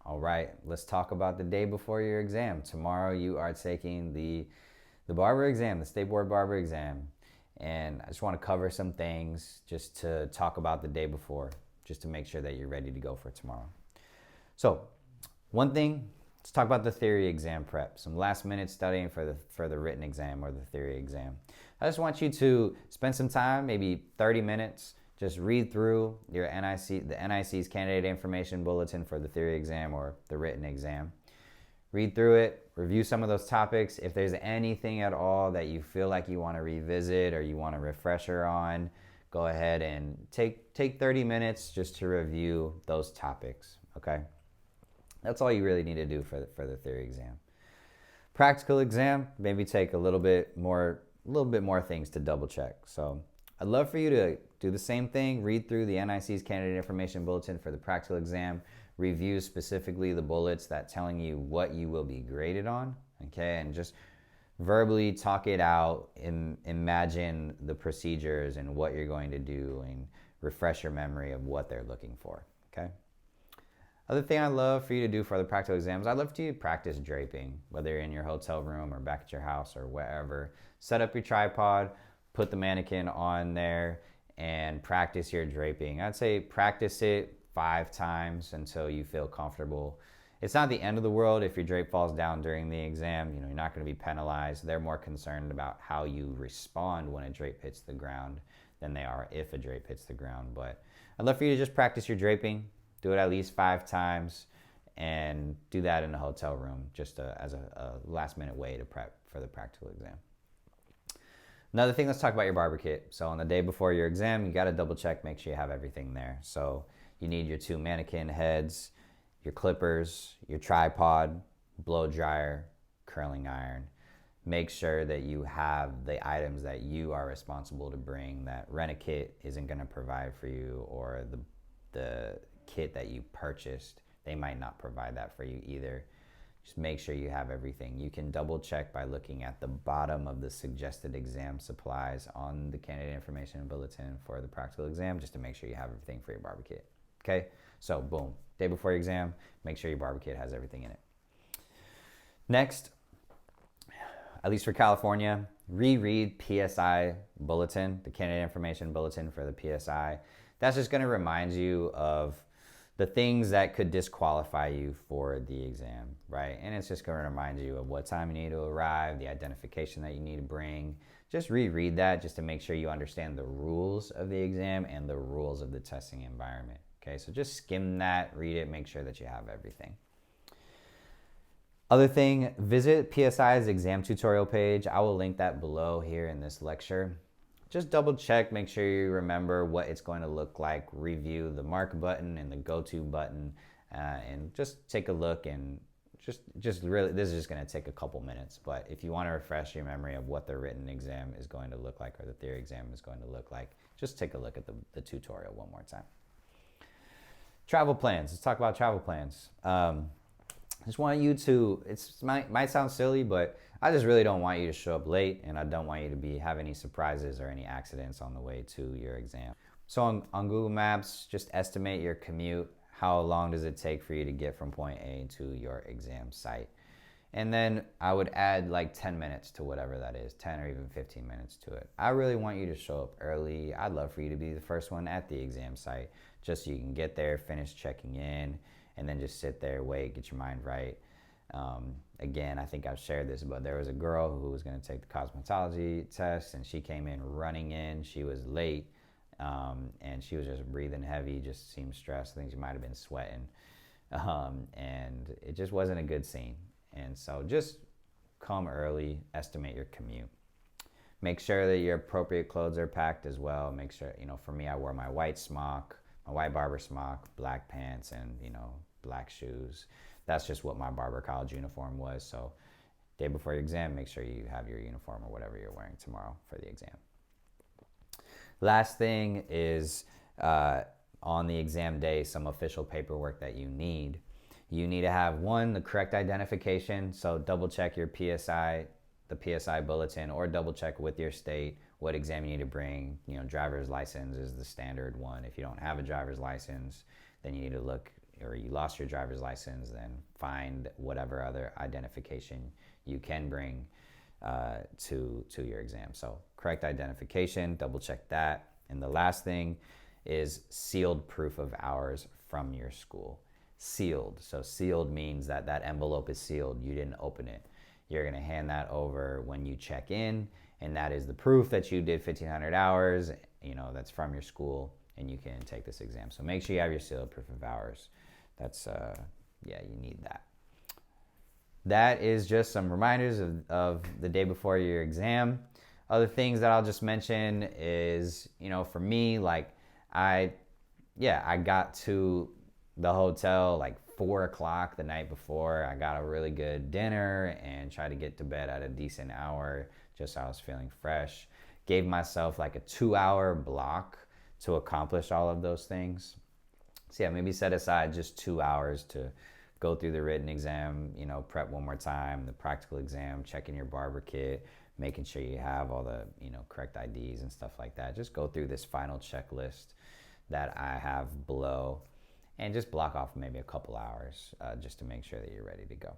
All right, let's talk about the day before your exam. Tomorrow you are taking the barber exam, the state board barber exam. And I just want to cover some things just to talk about the day before, just to make sure that you're ready to go for tomorrow. So, one thing, let's talk about the theory exam prep. Some last minute studying for the written exam or the theory exam. I just want you to spend some time, maybe 30 minutes, just read through your the NIC's candidate information bulletin for the theory exam or the written exam. Read through it, review some of those topics. If there's anything at all that you feel like you want to revisit or you want a refresher on, go ahead and take 30 minutes just to review those topics, okay? That's all you really need to do for the theory exam. Practical exam, maybe take a little bit more things to double check. So I'd love for you to do the same thing, read through the NIC's candidate information bulletin for the practical exam, review specifically the bullets that telling you what you will be graded on, okay, and just verbally talk it out, imagine the procedures and what you're going to do and refresh your memory of what they're looking for, okay? Other thing I'd love for you to do for the practical exams, I'd love for you to practice draping, whether you're in your hotel room or back at your house or wherever. Set up your tripod, put the mannequin on there, and practice your draping. I'd say practice it 5 times until you feel comfortable. It's not the end of the world if your drape falls down during the exam. You know, you're not going to be penalized. They're more concerned about how you respond when a drape hits the ground than they are if a drape hits the ground. But I'd love for you to just practice your draping. Do it at least 5 times and do that in a hotel room just as a last minute way to prep for the practical exam. Another thing, let's talk about your barber kit. So on the day before your exam, you got to double check, make sure you have everything there. So you need your 2 mannequin heads, your clippers, your tripod, blow dryer, curling iron. Make sure that you have the items that you are responsible to bring, that Rent-A-Kit isn't going to provide for you, or the kit that you purchased, they might not provide that for you either. Just make sure you have everything. You can double check by looking at the bottom of the suggested exam supplies on the candidate information bulletin for the practical exam, just to make sure you have everything for your barber kit. Okay, so boom, day before your exam, make sure your barber kit has everything in it. Next, at least for California, reread PSI bulletin, the candidate information bulletin for the PSI. That's just going to remind you of the things that could disqualify you for the exam, right? And it's just going to remind you of what time you need to arrive, the identification that you need to bring. Just reread that just to make sure you understand the rules of the exam and the rules of the testing environment, okay? So just skim that, read it, make sure that you have everything. Other thing, visit PSI's exam tutorial page. I will link that below here in this lecture. Just double check, make sure you remember what it's going to look like, review the mark button and the go to button, and just take a look, and just really, this is just going to take a couple minutes, but if you want to refresh your memory of what the written exam is going to look like or the theory exam is going to look like, just take a look at the tutorial one more time. Travel plans, let's talk about travel plans. I just want you to, it might sound silly, but I just really don't want you to show up late, and I don't want you to have any surprises or any accidents on the way to your exam. So on Google Maps, just estimate your commute. How long does it take for you to get from point A to your exam site? And then I would add like 10 minutes to whatever that is, 10 or even 15 minutes to it. I really want you to show up early. I'd love for you to be the first one at the exam site, just so you can get there, finish checking in, and then just sit there, wait, get your mind right. Again, I think I've shared this, but there was a girl who was going to take the cosmetology test, and she came in running in. She was late, and she was just breathing heavy, just seemed stressed. I think she might have been sweating, and it just wasn't a good scene. And so just come early, estimate your commute. Make sure that your appropriate clothes are packed as well. Make sure, for me, I wore my white smock, my white barber smock, black pants, and, black shoes. That's just what my barber college uniform was. So day before your exam, make sure you have your uniform or whatever you're wearing tomorrow for the exam. Last thing is on the exam day, some official paperwork that you need. You need to have, one, the correct identification. So double check your PSI, the PSI bulletin, or double check with your state what exam you need to bring. Driver's license is the standard one. If you don't have a driver's license, then you need to look or you lost your driver's license, then find whatever other identification you can bring to your exam. So correct identification, double check that. And the last thing is sealed proof of hours from your school. Sealed. So sealed means that that envelope is sealed. You didn't open it. You're going to hand that over when you check in, and that is the proof that you did 1,500 hours, that's from your school, and you can take this exam. So make sure you have your sealed proof of hours. That's, you need that. That is just some reminders of the day before your exam. Other things that I'll just mention is, for me, like I got to the hotel like 4 o'clock the night before. I got a really good dinner and tried to get to bed at a decent hour just so I was feeling fresh. Gave myself like a 2-hour block to accomplish all of those things. So maybe set aside just 2 hours to go through the written exam, prep one more time, the practical exam, checking your barber kit, making sure you have all the, correct IDs and stuff like that. Just go through this final checklist that I have below and just block off maybe a couple hours just to make sure that you're ready to go.